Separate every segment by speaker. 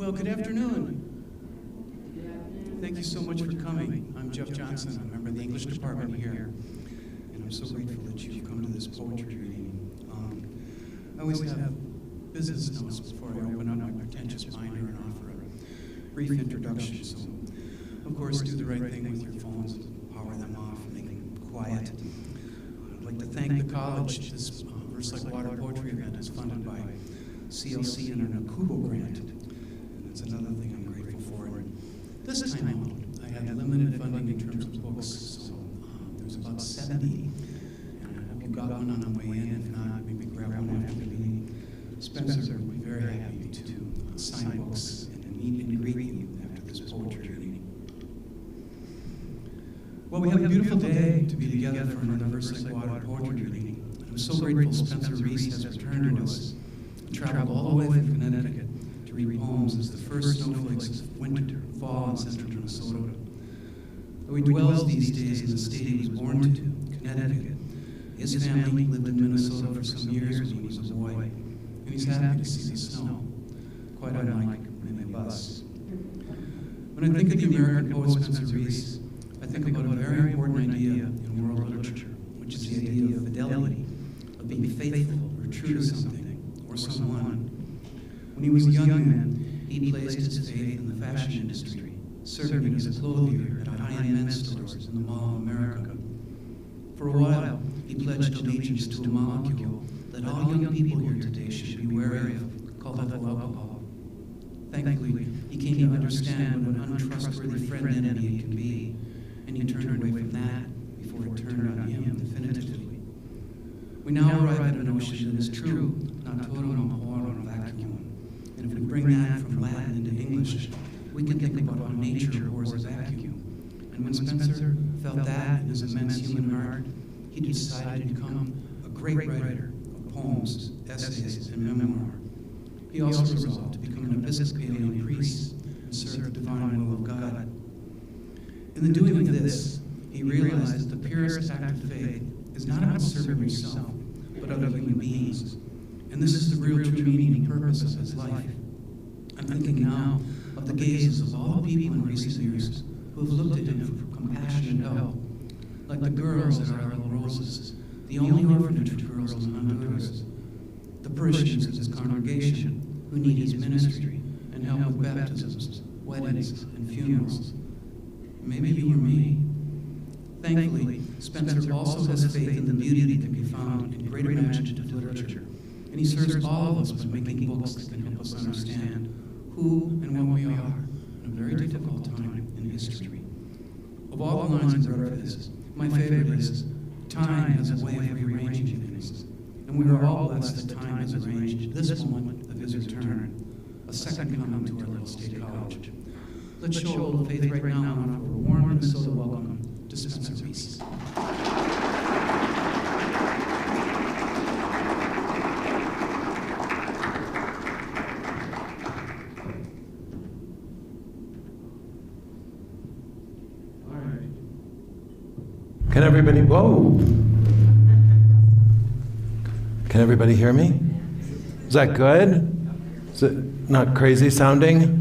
Speaker 1: Well, good afternoon. Thank you so much for coming. I'm Jeff Johnson. I'm a member of the English department here, and I'm so grateful that you've come to this poetry reading. I always have business notes before I open up my pretentious binder and offer a brief introduction. So, of course, do the right thing with your phones, power them off, make them quiet. I'd like to thank the college. This Verse Like Water poetry event is funded by CLC and an Akubo grant. And that's another thing I'm grateful for. And this time out, I had limited funding in terms of books, so there was about 70. And I hope you got one on the way in. If not, maybe grab one after the meeting. Spencer would be very happy to sign books and meet and greet you after this poetry reading. Well, we have a beautiful day to be together for another Verse Like Water poetry reading. I'm so grateful Spencer Reese has returned to us and traveled all the way from Connecticut to read poems as the first snowflakes of winter fall in central Minnesota. Though he dwells these days in the state he was born to, Connecticut, his family lived in Minnesota for some years when he was a boy, and he's happy to see the snow, quite unlike many of us. When I think of the American poet Spencer Reese, I think about a very important idea in world literature, which is the idea of fidelity, of being faithful or true to something or someone. When he was a young man, he placed his faith in the fashion industry, serving as a clothier at high-end men's stores in the Mall of America. For a while, he pledged allegiance to a molecule that all young people here today should be wary of, called ethyl alcohol. Thankfully, he came to understand what an untrustworthy friend enemy it can be, and he turned away from that before it turned on him definitively. We now arrive at a notion that is true, not totum quorum vacuum. And if we bring that from Latin into English, we can think about how nature pours a vacuum. And when Spencer felt that in his immense human heart, he decided to become a great writer of poems, essays, and memoir. He also resolved to become an Episcopalian priest and serve the divine will of God. In the doing of this, he realized that the purest act of faith is not about serving yourself, but other human beings. And this is the real true meaning and purpose of his life. I'm thinking now of the gazes of all the people in recent years who have looked at him for compassion and help, like the girls at Our Little Roses, the only orphanage for girls in Honduras, the parishioners of his congregation who need his ministry and help with baptisms, weddings, and funerals. Maybe you or me. Thankfully, Spencer also has faith in the beauty that can be found in great imaginative literature, and he serves all of us by making books that can help us understand who and what we are in a very difficult time in history. Of all the lines I've read of his, my favorite is, time has a way of rearranging things, and we are all blessed that time has arranged this moment of his return, a second coming to our little state college. Let's show a little faith right now and offer a warm Minnesota welcome to Spencer Reese.
Speaker 2: Can everybody, whoa. Can everybody hear me? Is that good? Is it not crazy sounding?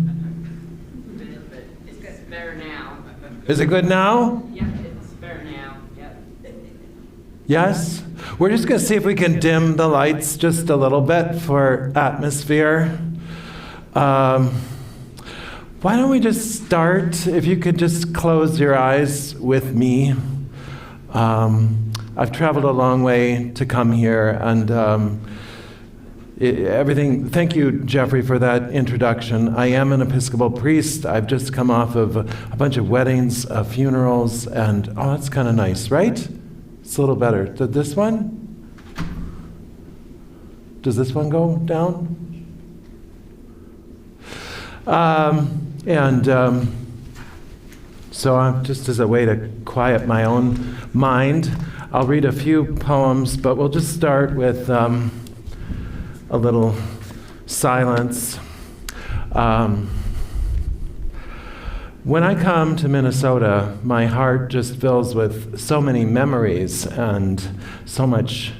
Speaker 3: It's better now.
Speaker 2: Is it good now?
Speaker 3: Yep, it's better now. Yep.
Speaker 2: Yes? We're just going to see if we can dim the lights just a little bit for atmosphere. Why don't we just start? If you could just close your eyes with me. I've traveled a long way to come here, and everything. Thank you, Jeffrey, for that introduction. I am an Episcopal priest. I've just come off of a bunch of weddings, funerals, and oh, that's kind of nice, right? It's a little better. Did this one? Does this one go down? So just as a way to quiet my own mind, I'll read a few poems, but we'll just start with a little silence. When I come to Minnesota, my heart just fills with so many memories and so much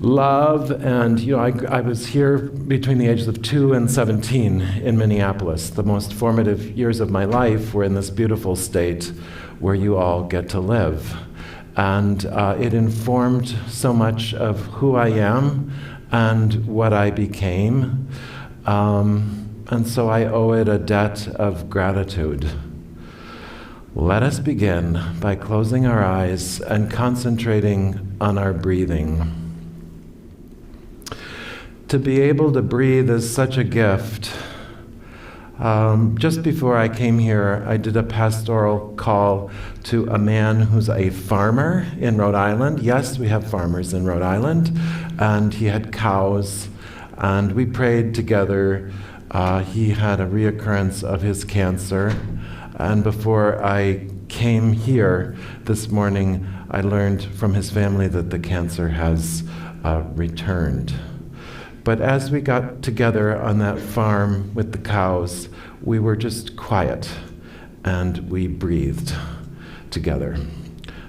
Speaker 2: love, and I was here between the ages of 2 and 17 in Minneapolis. The most formative years of my life were in this beautiful state where you all get to live. And it informed so much of who I am and what I became. And so I owe it a debt of gratitude. Let us begin by closing our eyes and concentrating on our breathing. To be able to breathe is such a gift. Just before I came here, I did a pastoral call to a man who's a farmer in Rhode Island. Yes, we have farmers in Rhode Island. And he had cows, and we prayed together. He had a reoccurrence of his cancer. And before I came here this morning, I learned from his family that the cancer has returned. But as we got together on that farm with the cows, we were just quiet and we breathed together.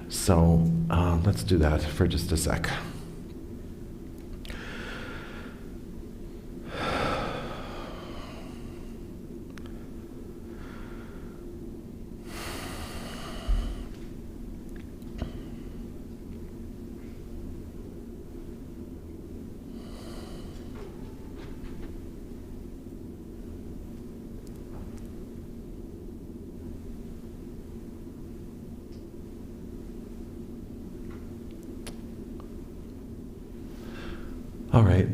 Speaker 2: So let's do that for just a sec. All right.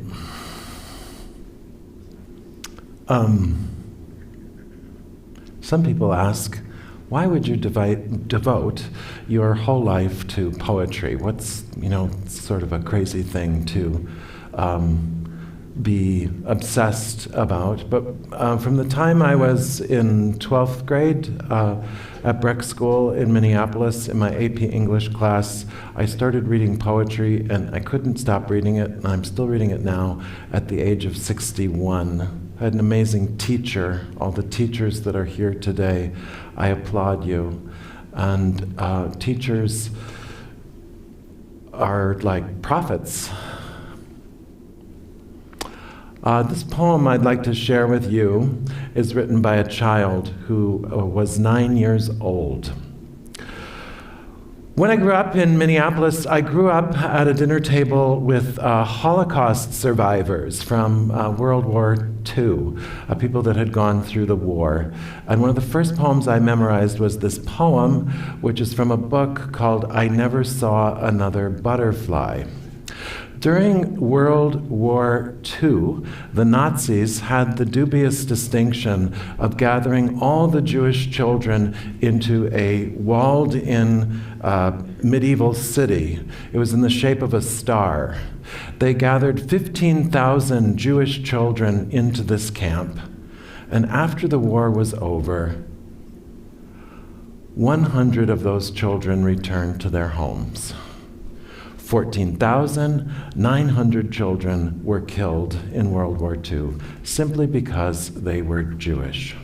Speaker 2: Some people ask, why would you devote your whole life to poetry? What's, sort of a crazy thing to be obsessed about. But from the time I was in 12th grade at Breck School in Minneapolis, in my AP English class, I started reading poetry, and I couldn't stop reading it, and I'm still reading it now at the age of 61. I had an amazing teacher. All the teachers that are here today, I applaud you. And teachers are like prophets. This poem I'd like to share with you is written by a child who was 9 years old. When I grew up in Minneapolis, I grew up at a dinner table with Holocaust survivors from World War II, people that had gone through the war. And one of the first poems I memorized was this poem, which is from a book called I Never Saw Another Butterfly. During World War II, the Nazis had the dubious distinction of gathering all the Jewish children into a walled-in medieval city. It was in the shape of a star. They gathered 15,000 Jewish children into this camp, and after the war was over, 100 of those children returned to their homes. 14,900 children were killed in World War II simply because they were Jewish.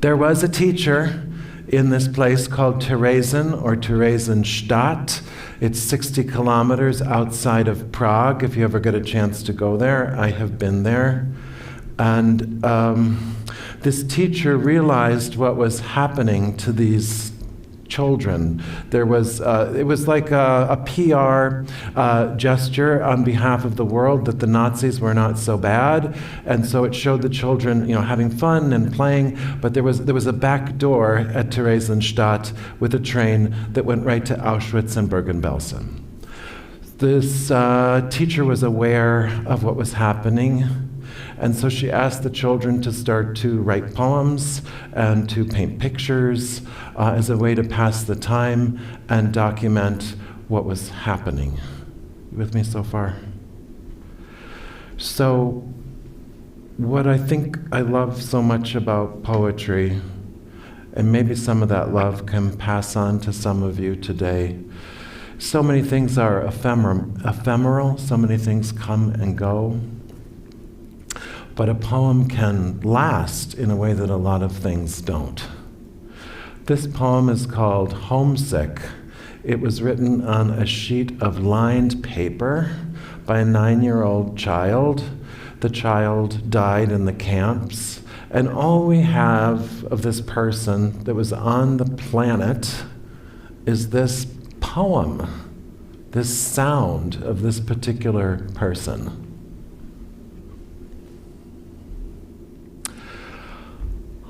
Speaker 2: There was a teacher in this place called Theresen or Theresienstadt. It's 60 kilometers outside of Prague. If you ever get a chance to go there, I have been there. And this teacher realized what was happening to these children. It was like a PR gesture on behalf of the world that the Nazis were not so bad, and so it showed the children, having fun and playing. But there was a back door at Theresienstadt with a train that went right to Auschwitz and Bergen-Belsen. This teacher was aware of what was happening. And so she asked the children to start to write poems and to paint pictures as a way to pass the time and document what was happening. You with me so far? So, what I think I love so much about poetry, and maybe some of that love can pass on to some of you today. So many things are ephemeral, so many things come and go. But a poem can last in a way that a lot of things don't. This poem is called Homesick. It was written on a sheet of lined paper by a 9-year-old child. The child died in the camps, and all we have of this person that was on the planet is this poem, this sound of this particular person.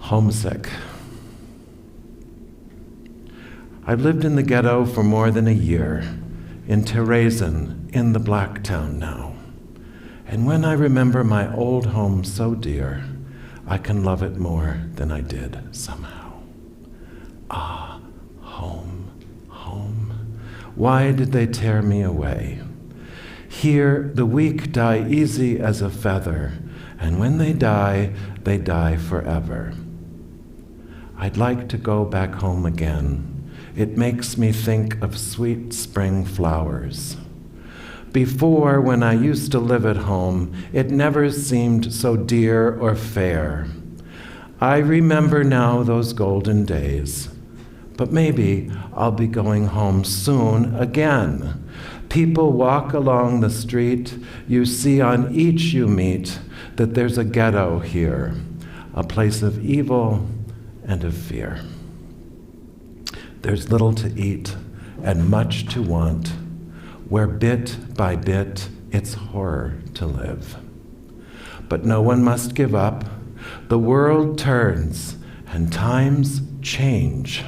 Speaker 2: Homesick. I've lived in the ghetto for more than a year, in Terezin, in the Black Town now. And when I remember my old home so dear, I can love it more than I did somehow. Ah, home, home. Why did they tear me away? Here the weak die easy as a feather, and when they die forever. I'd like to go back home again. It makes me think of sweet spring flowers. Before, when I used to live at home, it never seemed so dear or fair. I remember now those golden days. But maybe I'll be going home soon again. People walk along the street. You see on each you meet that there's a ghetto here, a place of evil and of fear. There's little to eat and much to want, where bit by bit it's horror to live. But no one must give up. The world turns and times change.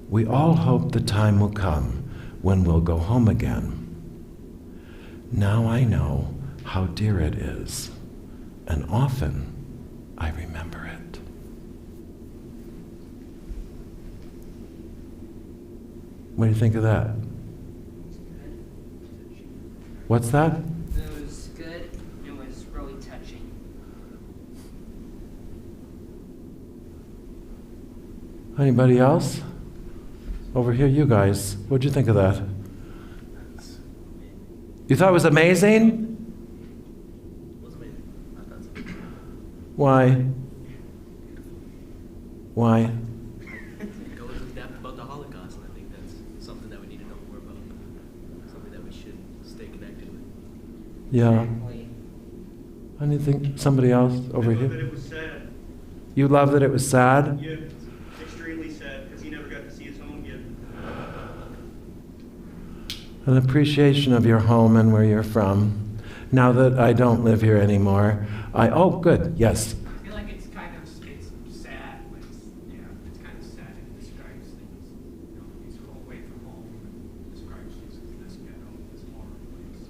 Speaker 2: We all hope the time will come when we'll go home again. Now I know how dear it is, and often I remember it. What do you think of that? What's that?
Speaker 3: It was good. It was really touching.
Speaker 2: Anybody else? Over here, you guys. What'd you think of that? You thought it was amazing? Why? Why?
Speaker 4: It goes in depth about the Holocaust, and I think that's something that we need to know more about. Something that we should stay connected with.
Speaker 2: Yeah. Anything? Somebody else over
Speaker 5: I love
Speaker 2: here?
Speaker 5: that it was sad.
Speaker 2: You love that it was sad?
Speaker 5: Yeah, extremely sad, because he never got to see his home yet.
Speaker 2: An appreciation of your home and where you're from. Now that I don't live here anymore, oh, good, yes.
Speaker 6: I feel like it's kind of it's sad. When it's kind of sad. It describes things. He's away from home and describes this ghetto, this horror place.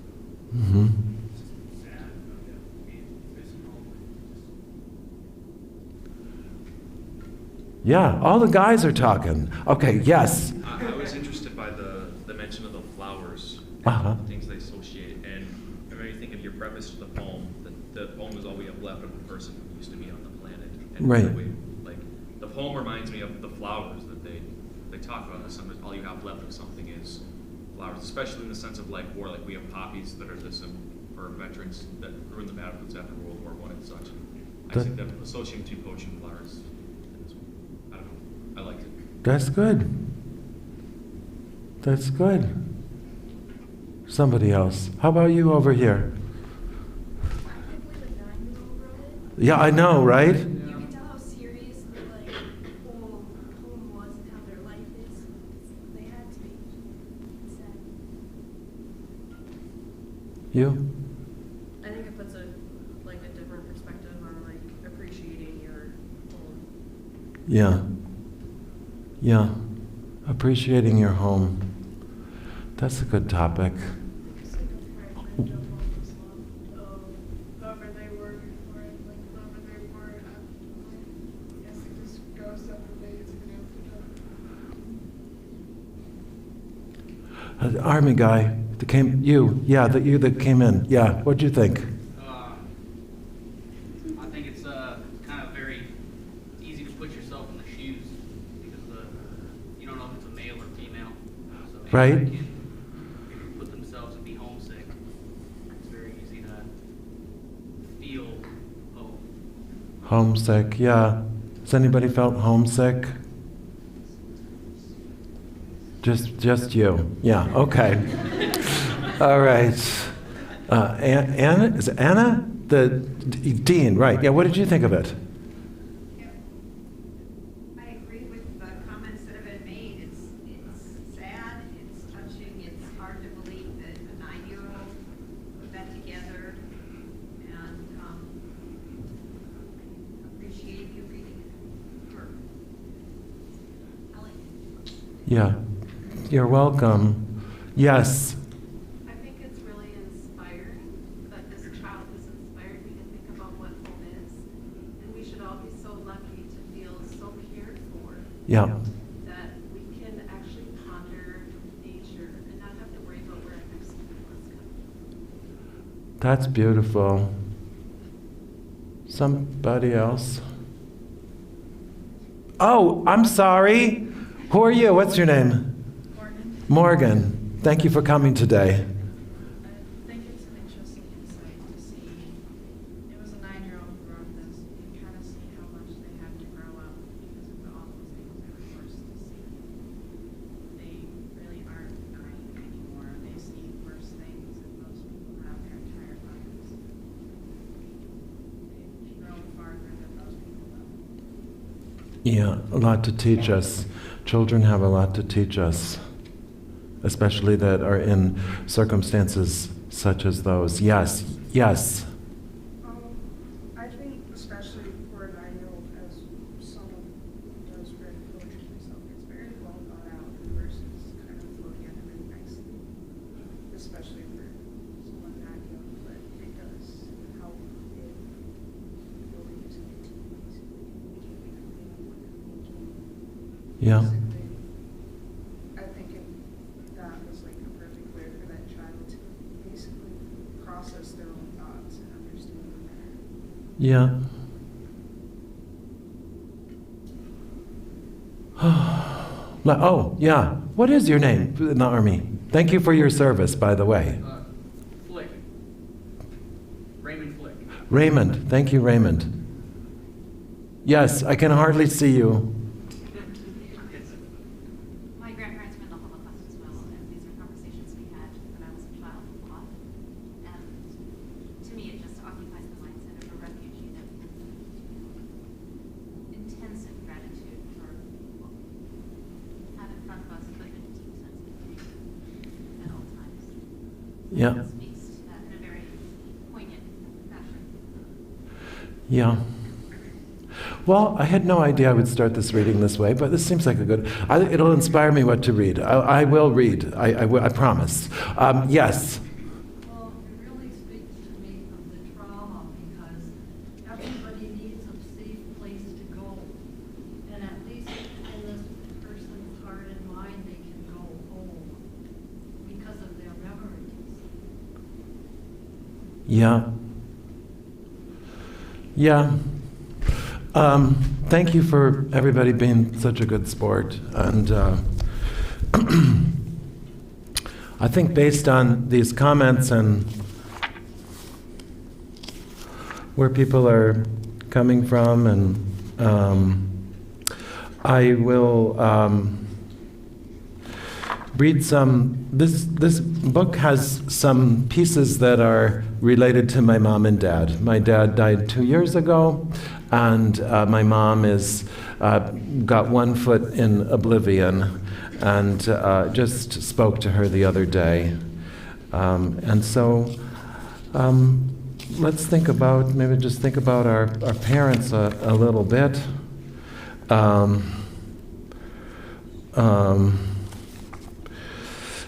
Speaker 2: Mm-hmm.
Speaker 6: It's just sad being missing home.
Speaker 2: Yeah, all the guys are talking. Okay, yes.
Speaker 7: I was interested by the mention of the flowers,
Speaker 2: Uh-huh.
Speaker 7: things they associate, and it made me think of your preface to the poem, that the poem is all we have left of the person who used to be on the planet. And
Speaker 2: Right.
Speaker 7: that way, like, the poem reminds me of the flowers that they talk about. Sometimes all you have left of something is flowers, especially in the sense of like war. Like we have poppies that are for veterans that ruined the battlefields after World War I and such. I think that associating two poetry and flowers, I don't know, I liked it.
Speaker 2: That's good. That's good. Somebody else. How about you over here?
Speaker 8: I can't believe a 9-year-old wrote it.
Speaker 2: Yeah, I know, right?
Speaker 8: You can tell how serious the whole poem was and how their life is. They had to be sad.
Speaker 2: You?
Speaker 9: I think it puts a different perspective on appreciating your home.
Speaker 2: Yeah. Yeah. Appreciating your home. That's a good topic.
Speaker 8: Just like a friend jump off this love.
Speaker 10: Whoever they were before it, whoever they were after. I guess it just goes separate ways,
Speaker 2: Army guy that came, you that came in. Yeah, what'd you think?
Speaker 6: I think it's kind of very easy to put yourself in the shoes because you don't know if it's a male or female. So
Speaker 2: Right.
Speaker 6: anybody can put themselves and be homesick. It's very easy to feel hope.
Speaker 2: Homesick, yeah. Has anybody felt homesick? Just you. Yeah, okay. All right. Anna, is it Anna? The dean, right. Yeah, what did you think of it?
Speaker 11: I agree with the comments that have been made. It's sad, it's touching, it's hard to believe that a 9-year-old put that together, and appreciate you reading it. Or, I like it.
Speaker 2: Yeah. You're welcome. Yes.
Speaker 9: I think it's really inspiring that this child has inspired me to think about what home is. And we should all be so lucky to feel so cared for.
Speaker 2: Yeah.
Speaker 9: That we can actually ponder nature and not have to worry about where our next meal is coming.
Speaker 2: That's beautiful. Somebody else? Oh, I'm sorry. Who are you? What's your name? Morgan. Thank you for coming today.
Speaker 12: I think it's an interesting insight to see. It was a 9-year-old who wrote this. You kind of see how much they had to grow up because of the awful things they were forced to see. They really aren't naive anymore. They see worse things than most people have their entire lives. They've grown farther than most people have.
Speaker 2: Yeah, a lot to teach us. Children have a lot to teach us, especially that are in circumstances such as those. Yes, yes.
Speaker 10: I think especially for a 9-year-old, as someone who does read poetry myself, it's very well thought out and verses kind of flow together really nicely, especially for someone that young, but it does help in building his creativity, keeping everything what they're thinking.
Speaker 2: Yeah.
Speaker 10: Basically, I think that was like a perfect way for that child to basically process their own thoughts and understand them better.
Speaker 2: Yeah. Oh, yeah. What is your name in the Army? Thank you for your service, by the way.
Speaker 6: Flick. Raymond Flick.
Speaker 2: Raymond. Thank you, Raymond. Yes, I can hardly see you.
Speaker 11: My grandparents were in the Holocaust as well, and these are conversations we had when I was a child a lot. And to me, it just occupies the mindset of a refugee that intense in gratitude for what we have in front of us, but a deep sense of grief at all times.
Speaker 2: Yeah.
Speaker 11: It speaks to that in a very poignant fashion.
Speaker 2: Yeah. Well, I had no idea I would start this reading this way, but this seems like a good. It'll inspire me what to read. I will read. I promise. Yes.
Speaker 13: Well, it really speaks to me of the trauma because everybody needs a safe place to go. And at least in this person's heart and mind, they can go home because of their memories.
Speaker 2: Yeah. Yeah. Thank you for everybody being such a good sport. And I think based on these comments and where people are coming from, and I will read some. This book has some pieces that are related to my mom and dad. My dad died 2 years ago, and my mom is got one foot in oblivion, and just spoke to her the other day. And so let's think about, maybe just think about our parents a little bit.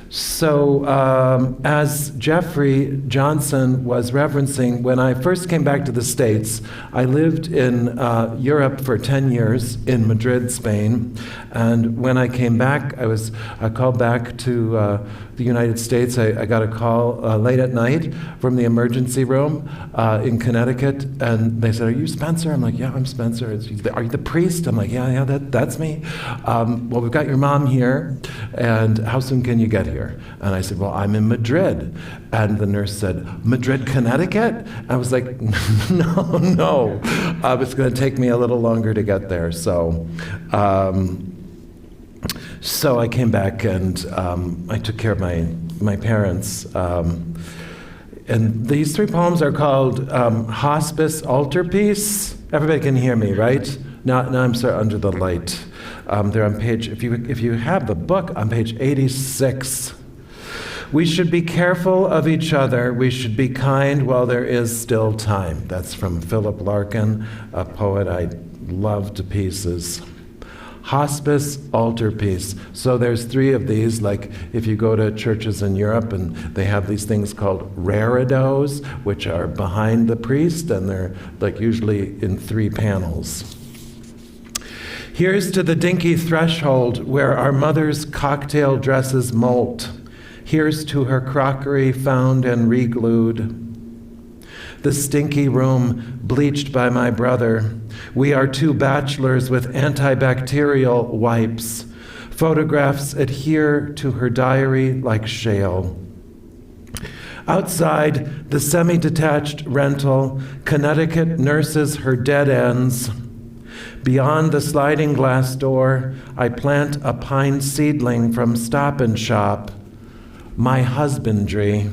Speaker 2: So, as Jeffrey Johnson was referencing, when I first came back to the States, I lived in Europe for 10 years, in Madrid, Spain. And when I came back, I called back to the United States. I got a call late at night from the emergency room in Connecticut, and they said, "Are you Spencer?" I'm like, "Yeah, I'm Spencer." "Are you the priest?" I'm like, "Yeah, that's me." "Well, we've got your mom here, and how soon can you get here?" And I said, "Well, I'm in Madrid." And the nurse said, "Madrid, Connecticut?" I was like, no. It's going to take me a little longer to get there. So So I came back and I took care of my parents. And these 3 poems are called Hospice Altarpiece. Everybody can hear me, right? Now I'm sorry, under the light. They're on page, if you have the book, on page 86. We should be careful of each other. We should be kind while there is still time. That's from Philip Larkin, a poet I love to pieces. Hospice Altarpiece. So there's 3 of these, like if you go to churches in Europe and they have these things called reredos, which are behind the priest, and they're like usually in 3 panels. Here's to the dinky threshold where our mother's cocktail dresses molt. Here's to her crockery found and reglued. The stinky room bleached by my brother. We are 2 bachelors with antibacterial wipes. Photographs adhere to her diary like shale. Outside the semi-detached rental, Connecticut nurses her dead ends. Beyond the sliding glass door, I plant a pine seedling from Stop and Shop. My husbandry.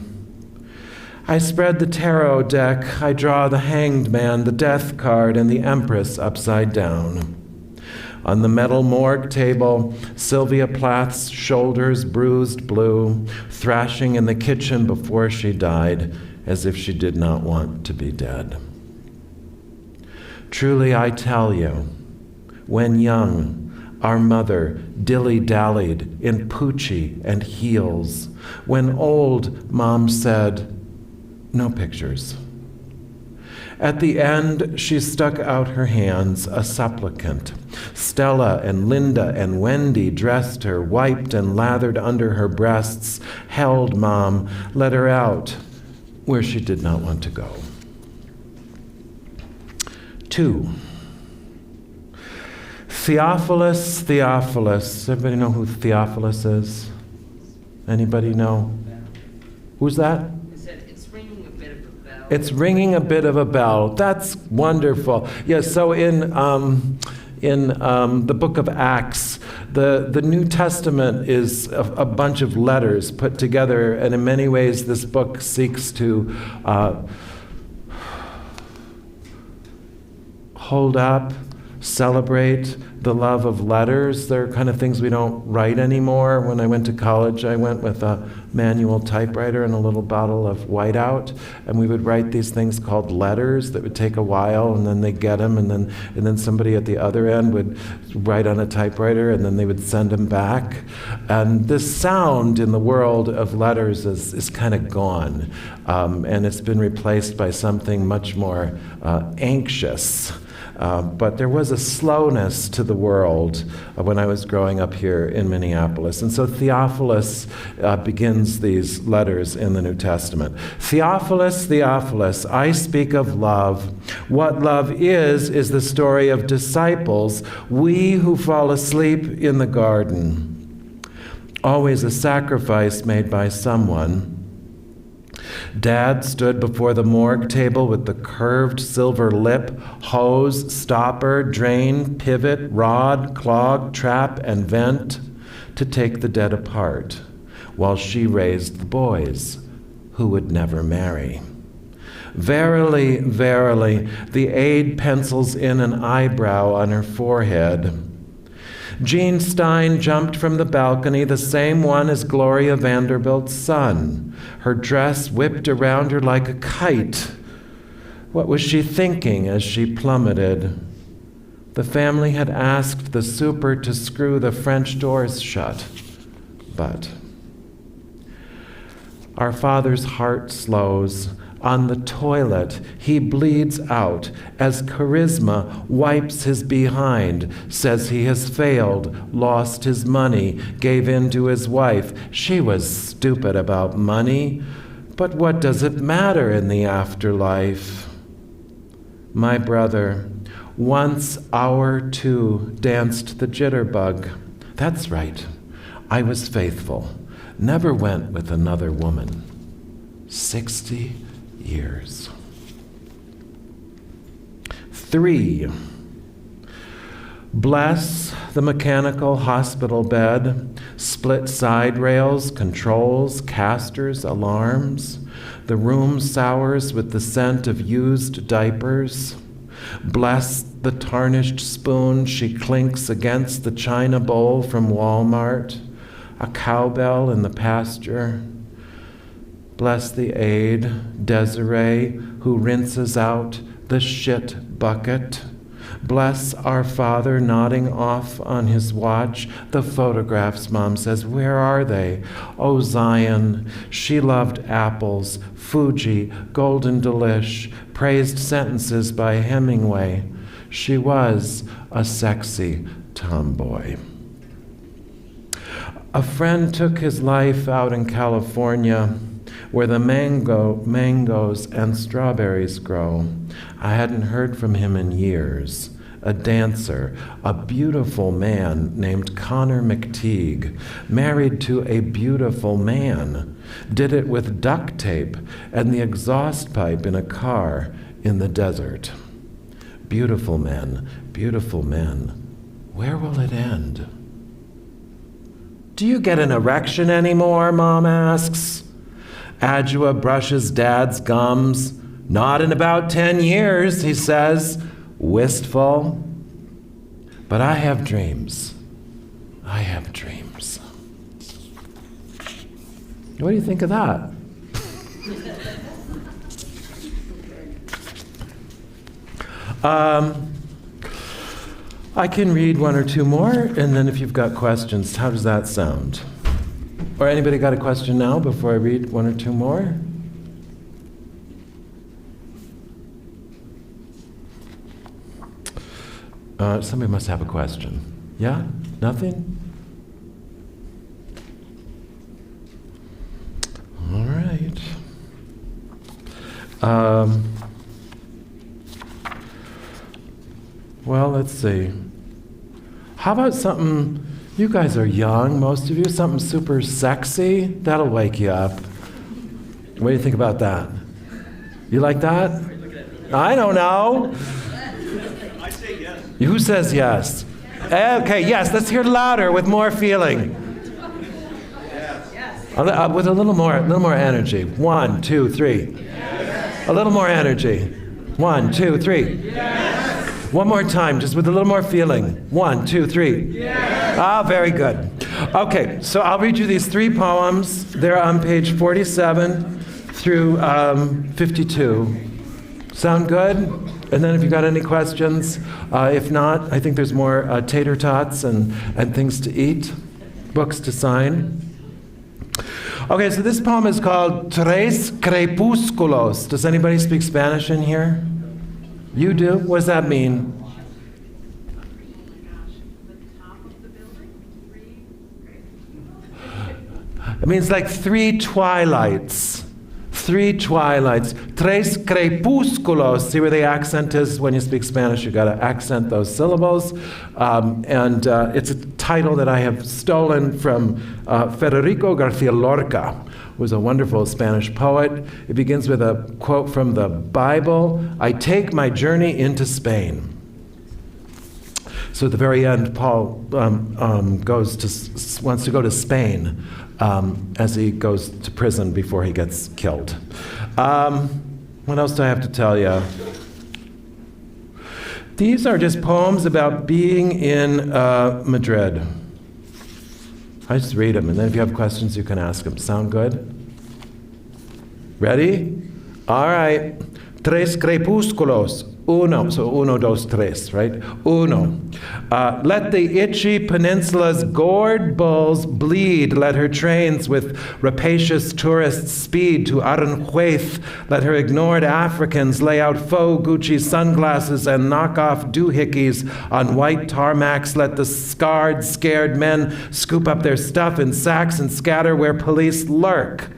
Speaker 2: I spread the tarot deck. I draw the Hanged Man, the Death card, and the Empress upside down. On the metal morgue table, Sylvia Plath's shoulders bruised blue, thrashing in the kitchen before she died, as if she did not want to be dead. Truly I tell you, when young, our mother dilly-dallied in Poochie and heels. When old, Mom said, no pictures. At the end, she stuck out her hands, a supplicant. Stella and Linda and Wendy dressed her, wiped and lathered under her breasts, held Mom, let her out where she did not want to go. 2. Theophilus. Everybody know who Theophilus is? Anybody know? Who's that?
Speaker 3: It's ringing a bit of a bell.
Speaker 2: It's ringing a bit of a bell. That's wonderful. Yes, so in the book of Acts, the New Testament is a bunch of letters put together, and in many ways this book seeks to hold up, celebrate the love of letters. They're kind of things we don't write anymore. When I went to college, I went with a manual typewriter and a little bottle of whiteout, and we would write these things called letters that would take a while, and then they'd get them, and then somebody at the other end would write on a typewriter, and then they would send them back. And this sound in the world of letters is kind of gone, and it's been replaced by something much more anxious. But there was a slowness to the world when I was growing up here in Minneapolis. And so Theophilus begins these letters in the New Testament. Theophilus, Theophilus, I speak of love. What love is the story of disciples, we who fall asleep in the garden. Always a sacrifice made by someone. Dad stood before the morgue table with the curved silver lip, hose, stopper, drain, pivot, rod, clog, trap, and vent to take the dead apart, while she raised the boys who would never marry. Verily, verily, the aide pencils in an eyebrow on her forehead. Jean Stein jumped from the balcony, the same one as Gloria Vanderbilt's son. Her dress whipped around her like a kite. What was she thinking as she plummeted? The family had asked the super to screw the French doors shut, but our father's heart slows. On the toilet, he bleeds out as Charisma wipes his behind, says he has failed, lost his money, gave in to his wife. She was stupid about money, but what does it matter in the afterlife? My brother, once our 2 danced the jitterbug. That's right, I was faithful, never went with another woman. 60 years. 3. Bless the mechanical hospital bed, split side rails, controls, casters, alarms. The room sours with the scent of used diapers. Bless the tarnished spoon she clinks against the china bowl from Walmart. A cowbell in the pasture. Bless the aide, Desiree, who rinses out the shit bucket. Bless our father nodding off on his watch. The photographs, Mom says, where are they? Oh, Zion, she loved apples, Fuji, Golden Delish, praised sentences by Hemingway. She was a sexy tomboy. A friend took his life out in California, where the mangoes and strawberries grow. I hadn't heard from him in years. A dancer, a beautiful man named Connor McTeague, married to a beautiful man, did it with duct tape and the exhaust pipe in a car in the desert. Beautiful men, where will it end? Do you get an erection anymore, Mom asks. Adjua brushes Dad's gums. Not in about 10 years, he says, wistful. But I have dreams. I have dreams. What do you think of that? I can read one or two more, and then if you've got questions, how does that sound? Or anybody got a question now before I read one or two more? Somebody must have a question. Yeah? Nothing? All right. Well, let's see. How about something, you guys are young, most of you, something super sexy? That'll wake you up. What do you think about that? You like that? I don't know.
Speaker 5: I say yes.
Speaker 2: Who says yes? Okay, yes, let's hear it louder with more feeling. With a little more energy. 1, 2, 3. Yes. A little more energy. 1, 2, 3. Yes. One more time, just with a little more feeling. 1, 2, 3. Yes. Ah, very good. Okay, so I'll read you these 3 poems. They're on page 47 through 52. Sound good? And then if you got any questions, if not, I think there's more tater tots and things to eat, books to sign. Okay, so this poem is called Tres Crepúsculos. Does anybody speak Spanish in here? You do? What does that mean? It means like 3 twilights. 3 twilights. Tres crepúsculos. See where the accent is? When you speak Spanish, you got to accent those syllables. And it's a title that I have stolen from Federico García Lorca, who was a wonderful Spanish poet. It begins with a quote from the Bible, "I take my journey into Spain." So at the very end, Paul wants to go to Spain as he goes to prison before he gets killed. What else do I have to tell you? These are just poems about being in Madrid. I just read them, and then if you have questions, you can ask them. Sound good? Ready? All right. Tres crepúsculos. Uno. So 1, 2, 3, right? Uno. Let the itchy peninsula's gored bulls bleed. Let her trains with rapacious tourists speed to Aranjuez. Let her ignored Africans lay out faux Gucci sunglasses and knockoff doohickeys on white tarmacs. Let the scarred, scared men scoop up their stuff in sacks and scatter where police lurk.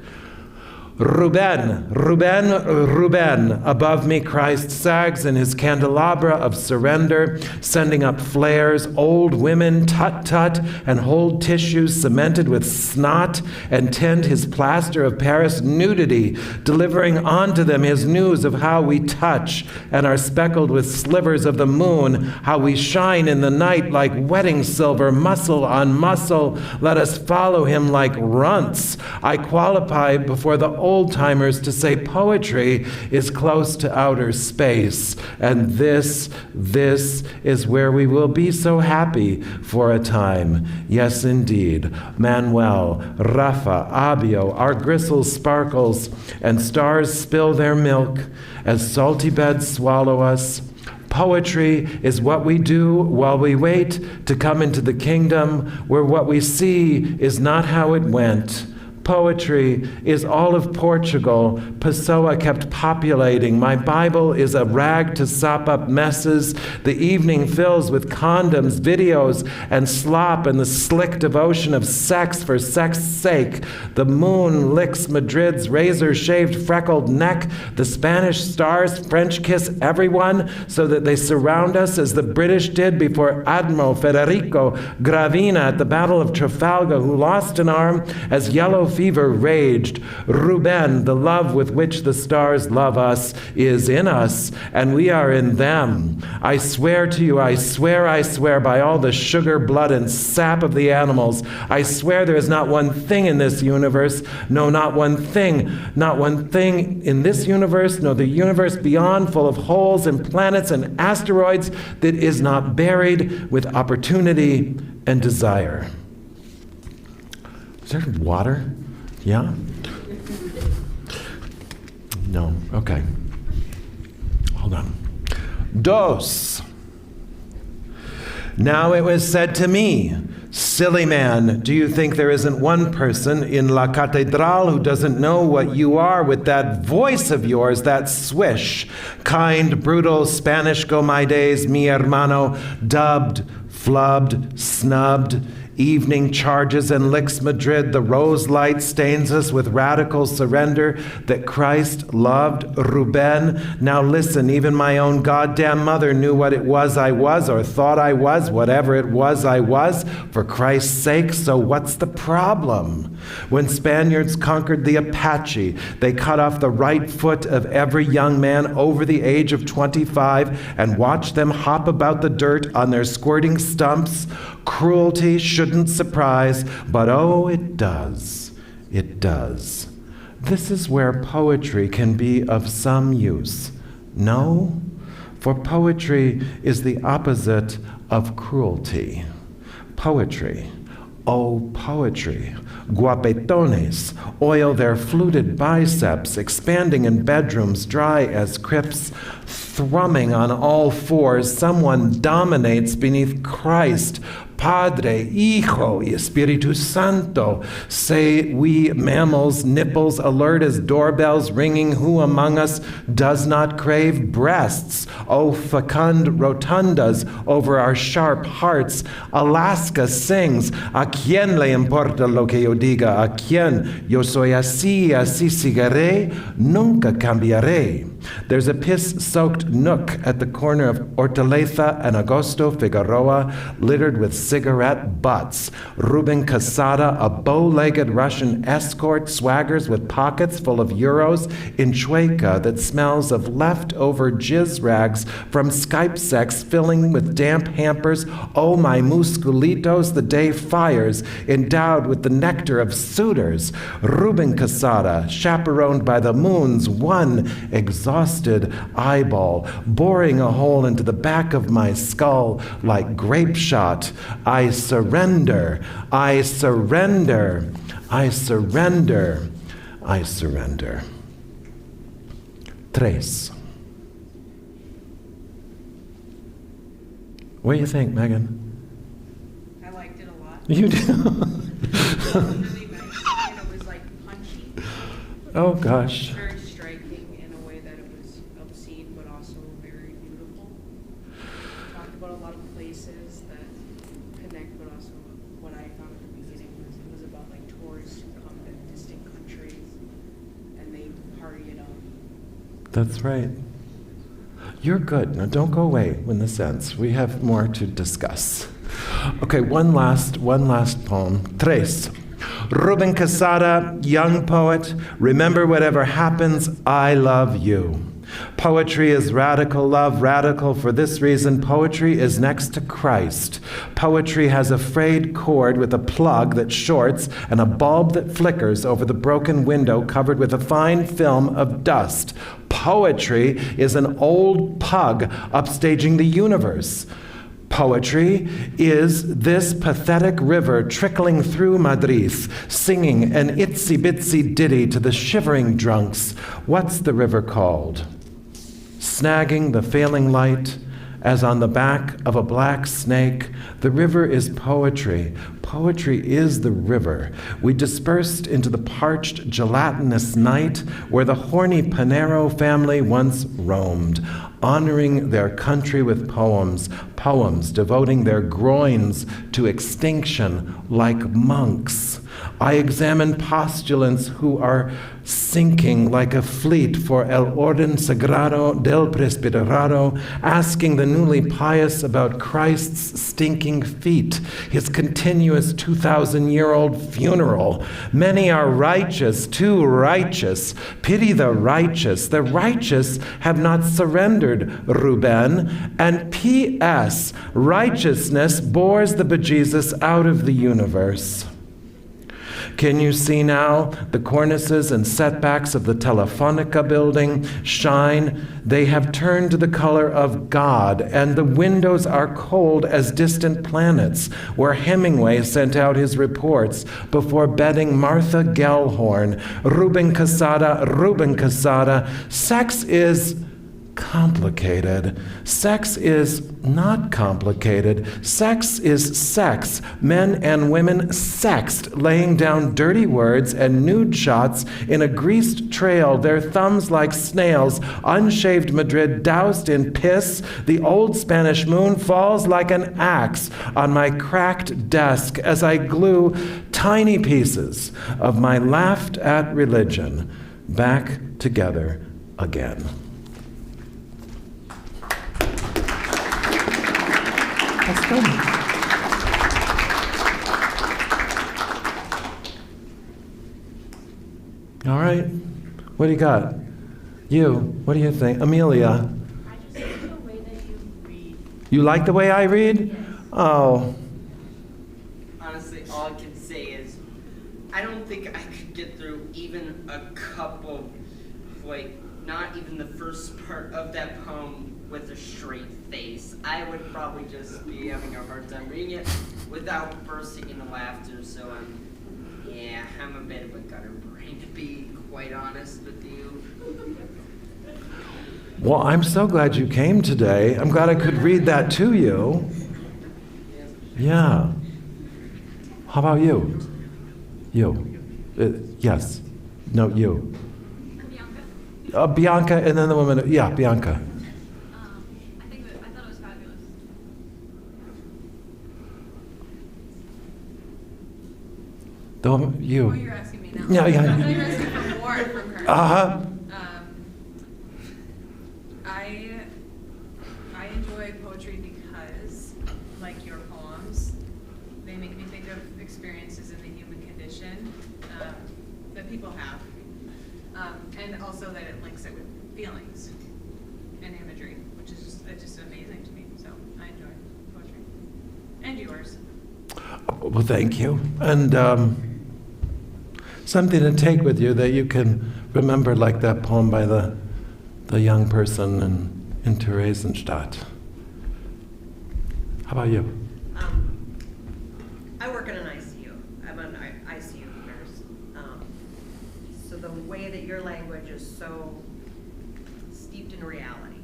Speaker 2: Ruben, Ruben, Ruben. Above me Christ sags in his candelabra of surrender, sending up flares, old women tut-tut and hold tissues cemented with snot, and tend his plaster of Paris nudity, delivering onto them his news of how we touch and are speckled with slivers of the moon, how we shine in the night like wedding silver, muscle on muscle. Let us follow him like runts. I qualify before the old-timers to say poetry is close to outer space, and this is where we will be so happy for a time. Yes, indeed. Manuel, Rafa, Abio, our gristles sparkles, and stars spill their milk as salty beds swallow us. Poetry is what we do while we wait to come into the kingdom where what we see is not how it went. Poetry is all of Portugal. Pessoa kept populating. My Bible is a rag to sop up messes. The evening fills with condoms, videos, and slop and the slick devotion of sex for sex's sake. The moon licks Madrid's razor-shaved freckled neck. The Spanish stars French kiss everyone so that they surround us as the British did before Admiral Federico Gravina at the Battle of Trafalgar, who lost an arm as yellow fever raged. Ruben, the love with which the stars love us, is in us, and we are in them. I swear to you, I swear by all the sugar, blood, and sap of the animals, I swear there is not one thing in this universe, no, not one thing in this universe, no, the universe beyond, full of holes and planets and asteroids, that is not buried with opportunity and desire. Is there water? Yeah? No. Okay. Hold on. Dos. Now it was said to me, silly man, do you think there isn't one person in La Catedral who doesn't know what you are with that voice of yours, that swish? Kind, brutal, Spanish go my days, mi hermano, dubbed, flubbed, snubbed. Evening charges and licks Madrid. The rose light stains us with radical surrender that Christ loved. Ruben, now listen, even my own goddamn mother knew what it was I was, or thought I was, whatever it was I was, for Christ's sake, so what's the problem? When Spaniards conquered the Apache, they cut off the right foot of every young man over the age of 25 and watched them hop about the dirt on their squirting stumps. Cruelty shouldn't surprise, but oh, it does. It does. This is where poetry can be of some use. No? For poetry is the opposite of cruelty. Poetry. Oh, poetry. Guapetones oil their fluted biceps, expanding in bedrooms dry as crypts, thrumming on all fours. Someone dominates beneath Christ. Padre, Hijo, y Espiritu Santo. Say we mammals, nipples alert as doorbells ringing. Who among us does not crave breasts? Oh, fecund rotundas over our sharp hearts. Alaska sings, ¿A quién le importa lo que yo diga? ¿A quién? Yo soy así, así seguiré, nunca cambiaré. There's a piss-soaked nook at the corner of Hortaleza and Augusto Figueroa, littered with cigarette butts. Ruben Casada, a bow-legged Russian escort, swaggers with pockets full of euros in Chueca that smells of leftover jizz rags from Skype sex filling with damp hampers. Oh, my musculitos, the day fires, endowed with the nectar of suitors. Ruben Casada, chaperoned by the moon's one exhausted eyeball, boring a hole into the back of my skull like grape shot. I surrender, I surrender, I surrender, I surrender. Tres. What do you think, Megan?
Speaker 12: I liked it a lot.
Speaker 2: You do?
Speaker 12: It was really nice. And it was like punchy.
Speaker 2: Oh, gosh.
Speaker 12: Very striking in a way that it was obscene, but also very beautiful. Talked about a lot of places that connect, but also what I found at the beginning was it was about like tourists who come to distant countries, and
Speaker 2: That's right. You're good. Now don't go away when this ends. We have more to discuss. Okay, one last poem. Tres. Ruben Casada, young poet, remember whatever happens, I love you. Poetry is radical love, radical for this reason. Poetry is next to Christ. Poetry has a frayed cord with a plug that shorts and a bulb that flickers over the broken window covered with a fine film of dust. Poetry is an old pug upstaging the universe. Poetry is this pathetic river trickling through Madrid, singing an itsy-bitsy ditty to the shivering drunks. What's the river called? Snagging the failing light, as on the back of a black snake. The river is poetry. Poetry is the river. We dispersed into the parched, gelatinous night where the horny Panero family once roamed, honoring their country with poems, devoting their groins to extinction like monks. I examine postulants who are sinking like a fleet for El Orden Sagrado del Presbiterado, asking the newly pious about Christ's stinking feet, his continuous 2,000-year-old funeral. Many are righteous, too righteous. Pity the righteous. The righteous have not surrendered, Ruben. And P.S., righteousness bores the bejesus out of the universe. Can you see now the cornices and setbacks of the Telefonica building shine? They have turned to the color of God, and the windows are cold as distant planets, where Hemingway sent out his reports before bedding Martha Gellhorn. Ruben Casada, sex is complicated. Sex is not complicated. Sex is sex. Men and women sexed, laying down dirty words and nude shots in a greased trail, their thumbs like snails, unshaved Madrid doused in piss. The old Spanish moon falls like an axe on my cracked desk as I glue tiny pieces of my laughed at religion back together again. That's good. All right. What do you got? You, what do you think? Amelia.
Speaker 12: I just like the way that you read.
Speaker 2: You like the way I read?
Speaker 12: Yes.
Speaker 2: Oh.
Speaker 3: Honestly, all I can say is, I don't think I could get through even a couple, not even the first part of that poem with a straight face. I would probably just be having a hard time reading it without bursting into laughter, so I'm a bit of a gutter brain, to be quite honest with you.
Speaker 2: Well, I'm so glad you came today. I'm glad I could read that to you. Yeah. How about you? You. Yes. No, you.
Speaker 12: Bianca.
Speaker 2: Bianca, and then the woman. Yeah, Bianca.
Speaker 12: I thought it was fabulous.
Speaker 2: The woman, you.
Speaker 12: Oh, you're asking me now.
Speaker 2: Yeah, yeah.
Speaker 12: I thought you were asking for more from her.
Speaker 2: Uh-huh.
Speaker 12: I enjoy poetry because, like your poems, they make me think of experiences in the human condition that people have, and also that it links it with feelings and imagery, which is just amazing to me. So I enjoy poetry, and yours.
Speaker 2: Well, thank you. And something to take with you that you can remember, like that poem by the young person in Theresienstadt. How about you?
Speaker 11: I work in an ICU. I'm an ICU nurse. So the way that your language is so steeped in reality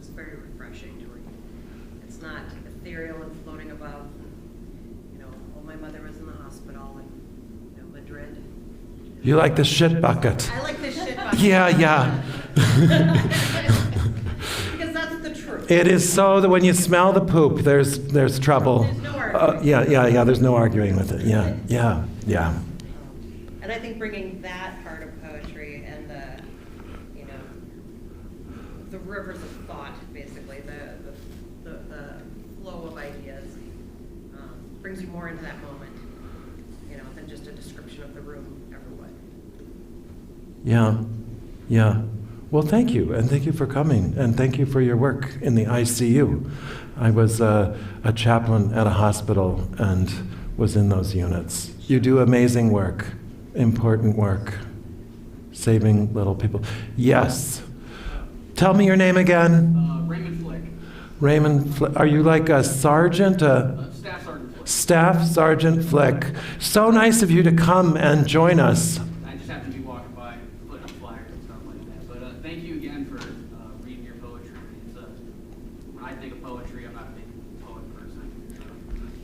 Speaker 11: is very refreshing to read. It's not ethereal and floating above. My mother was in the hospital in Madrid.
Speaker 2: You like the shit bucket.
Speaker 11: I like the shit bucket.
Speaker 2: Yeah.
Speaker 11: Because that's the truth.
Speaker 2: It is so that when you smell the poop, there's trouble.
Speaker 11: There's no arguing.
Speaker 2: Yeah. There's no arguing with it. Yeah.
Speaker 11: And I think bringing that part of poetry and the the rivers of thought, basically, the flow of ideas, brings you more into that moment, than just a description of the room ever would.
Speaker 2: Yeah, yeah. Well, thank you, and thank you for coming, and thank you for your work in the ICU. I was a chaplain at a hospital and was in those units. You do amazing work, important work, saving little people. Yes. Tell me your name again.
Speaker 6: Raymond Flick.
Speaker 2: Raymond Flick. Are you like a sergeant?
Speaker 6: Staff Sergeant Flick.
Speaker 2: Staff Sergeant Flick. So nice of you to come and join us.
Speaker 6: I just happened to be walking by, putting up flyers and stuff like that. But thank you again for reading your poetry. It's when I think of poetry, I'm not a big poet person.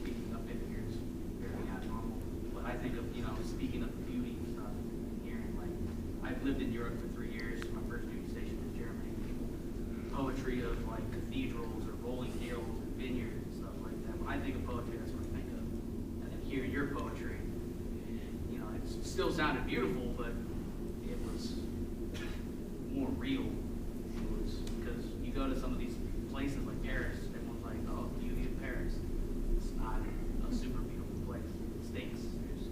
Speaker 6: Speaking up in here is very abnormal. But I think of, speaking of beauty and stuff, and hearing, like, I've lived in Europe for 3 years. My first duty station was Germany. Poetry of, like, cathedrals or rolling hills and vineyards and stuff like that. When I think of poetry, that's what I think of. And then hearing your poetry, it still sounded beautiful, but it was more real. It was because you go to some of these places like Paris, everyone's like, oh, the beauty of Paris. It's not a super beautiful place. It stinks. There's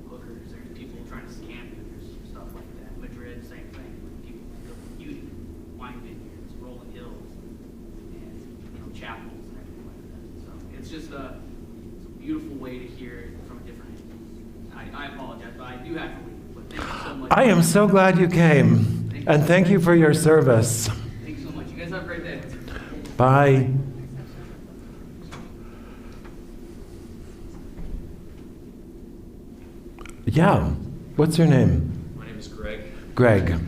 Speaker 6: hookers, there's people trying to scam you, there's stuff like that. Madrid, same thing. People think of beauty, wine vineyards, rolling hills, and chapels and everything like that. So it's just it's a beautiful way to hear it from a different angle. I apologize, but I do have to leave. But thank you so much.
Speaker 2: I am so glad you came, and thank you for your service.
Speaker 6: Thank you so much. You guys have a great day.
Speaker 2: Bye. Yeah. What's your name?
Speaker 7: My name is Greg.
Speaker 2: Greg.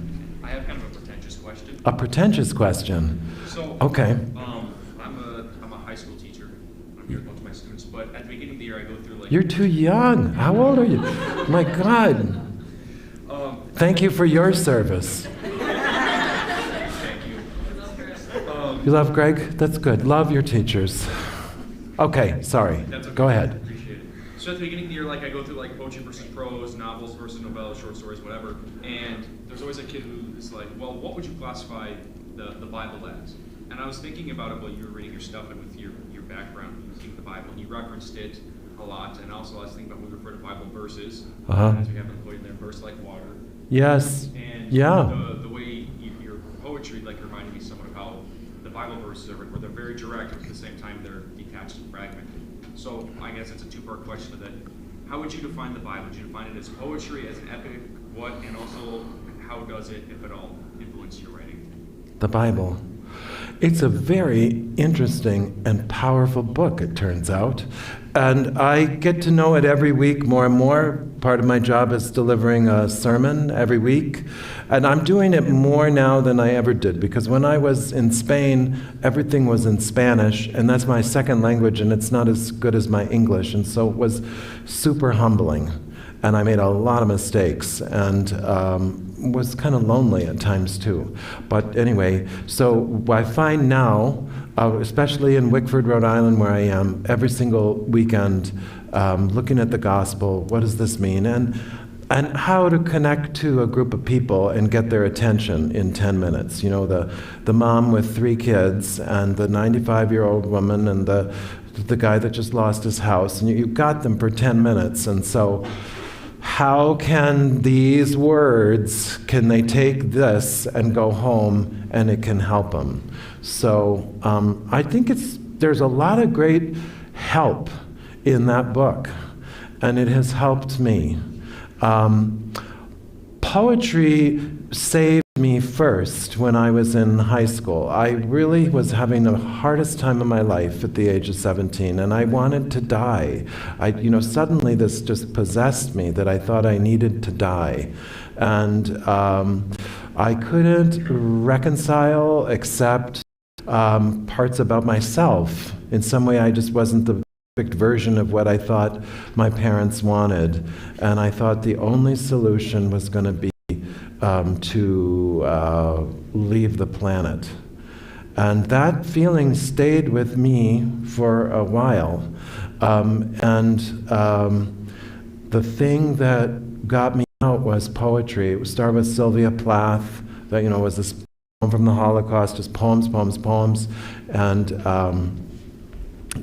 Speaker 7: I have kind of a pretentious question.
Speaker 2: A pretentious question.
Speaker 7: So,
Speaker 2: okay.
Speaker 7: I'm a high school teacher. I'm here to talk to my students, but at the beginning of the year, I go through like.
Speaker 2: You're too young. How old are you? My God. Thank you for your service.
Speaker 7: Thank you.
Speaker 2: You love Greg? That's good. Love your teachers. Okay, sorry.
Speaker 7: That's okay.
Speaker 2: Go ahead.
Speaker 7: Appreciate it. So at the beginning of the year, like I go through like poetry versus prose, novels versus novellas, short stories, whatever. And there's always a kid who is like, well, what would you classify the Bible as? And I was thinking about it while you were reading your stuff and with your background using the Bible, and you referenced it a lot. And also I was thinking about when we refer to Bible verses, as we have them quoted there, verse like water.
Speaker 2: Yes.
Speaker 7: And
Speaker 2: yeah.
Speaker 7: the way your poetry like reminded me somewhat of how the Bible verses are written, where they're very direct, but at the same time they're detached and fragmented. So I guess it's a two-part question of that. How would you define the Bible? Would you define it as poetry, as an epic, what, and also how does it, if at all, influence your writing?
Speaker 2: The Bible. It's a very interesting and powerful book, it turns out. And I get to know it every week more and more. Part of my job is delivering a sermon every week. And I'm doing it more now than I ever did, because when I was in Spain, everything was in Spanish, and that's my second language, and it's not as good as my English. And so it was super humbling. And I made a lot of mistakes, and was kind of lonely at times too. But anyway, so what I find now, especially in Wickford, Rhode Island, where I am, every single weekend, looking at the gospel, what does this mean? And how to connect to a group of people and get their attention in 10 minutes. You know, the mom with 3 kids, and the 95-year-old woman, and the guy that just lost his house, and you got them for 10 minutes. And so how can these words, can they take this and go home and it can help them? So I think there's a lot of great help in that book, and it has helped me. Poetry saved me first when I was in high school. I really was having the hardest time of my life at the age of 17, and I wanted to die. Suddenly this just possessed me that I thought I needed to die. And I couldn't reconcile, accept parts about myself. In some way, I just wasn't the perfect version of what I thought my parents wanted. And I thought the only solution was going to be to leave the planet. And that feeling stayed with me for a while. The thing that got me out was poetry. It started with Sylvia Plath, that was this home from the Holocaust, just poems, poems, poems, and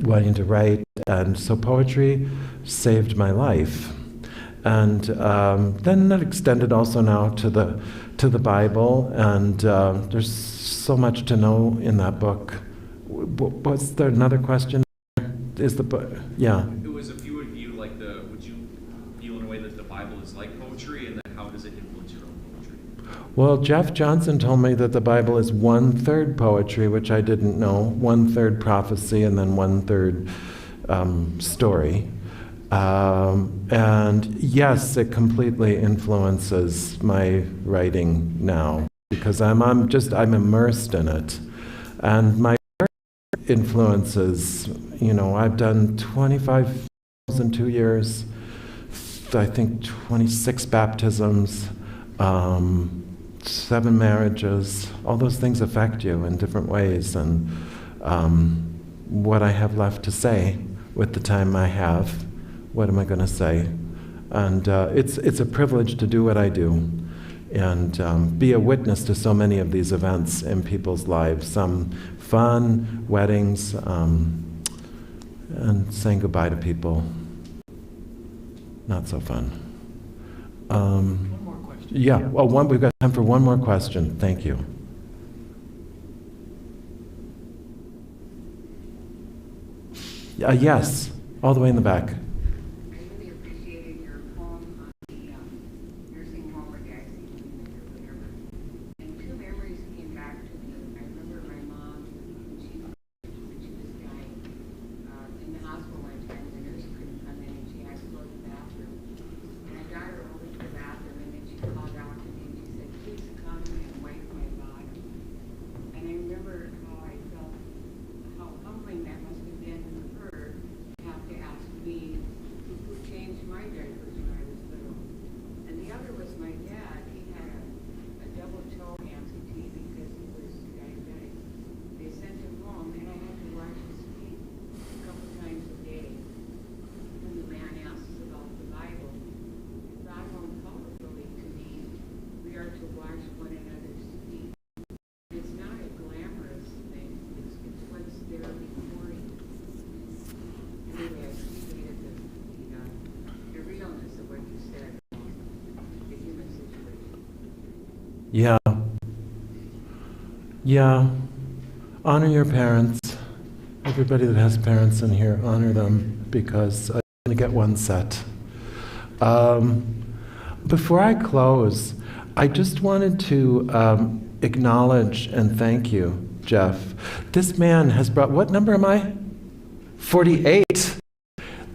Speaker 2: wanting to write. And so poetry saved my life. And then that extended also now to the Bible, and there's so much to know in that book. Was there another question? Is the book? Yeah.
Speaker 7: It was if you would view like would you feel in a way that the Bible is like poetry, and then how does it influence your own poetry?
Speaker 2: Well, Jeff Johnson told me that the Bible is 1/3 poetry, which I didn't know, 1/3 prophecy, and then 1/3 story. And yes, it completely influences my writing now because I'm immersed in it. And my influences, I've done 25 in 2 years, I think 26 baptisms, 7 marriages. All those things affect you in different ways. And what I have left to say with the time I have, what am I going to say? And it's a privilege to do what I do and be a witness to so many of these events in people's lives. Some fun, weddings, and saying goodbye to people. Not so fun.
Speaker 4: One more question.
Speaker 2: Yeah, well, we've got time for one more question. Thank you. Yes, all the way in the back.
Speaker 14: I really appreciated your poem on the nursing home or the ICU unit or whatever. And 2 memories came back to me. I remember my mom, when she was dying, in the hospital one time, the nurse couldn't come in and she had to go to the bathroom. And I got her over to the bathroom and then she called out to me and she said, please come and wipe my bottom. And I remember how I felt, how humbling that must have been for her to have to ask me who changed my diapers when I was little. And the other was my dad. He had a double toe amputee because he was diabetic. They sent him home and I had to wash his feet a couple times a day. When the man asks about the Bible, it brought home powerfully to me, we are to wash one another's feet. It's not a glamorous thing. It's what's there before you. Anyway, I appreciated the realness of what you said about the human situation.
Speaker 2: Yeah. Yeah. Honor your parents. Everybody that has parents in here, honor them because I'm going to get one set. Before I close, I just wanted to acknowledge and thank you, Jeff. This man has brought, what number am I? 48.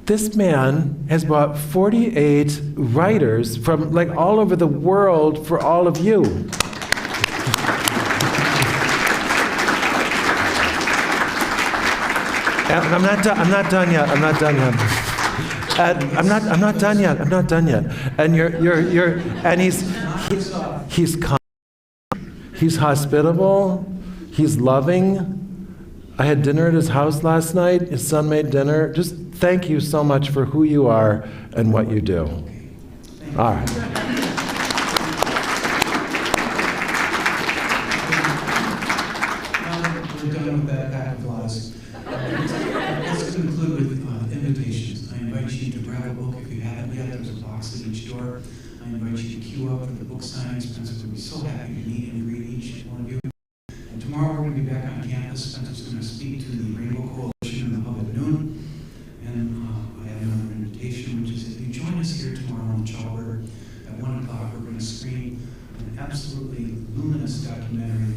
Speaker 2: This man has brought 48 writers from like all over the world for all of you. And I'm not done yet. I'm not done yet. I'm not done yet. I'm not done yet. And and he's kind, he's hospitable, he's loving. I had dinner at his house last night. His son made dinner. Just thank you so much for who you are and what you do. All right.
Speaker 1: We're done with that pack of lies. Let's conclude with invitations. I invite you to grab a book if you haven't yet. There's a box at each door. I invite you to queue up for the book signing. Spencer would be so happy to meet and greet each one of you. And tomorrow we're going to be back on campus. Spencer's going to speak to the Rainbow Coalition in the hub at noon. And I have another invitation, which is if you join us here tomorrow in Chalbert at 1 o'clock, we're going to screen an absolutely luminous documentary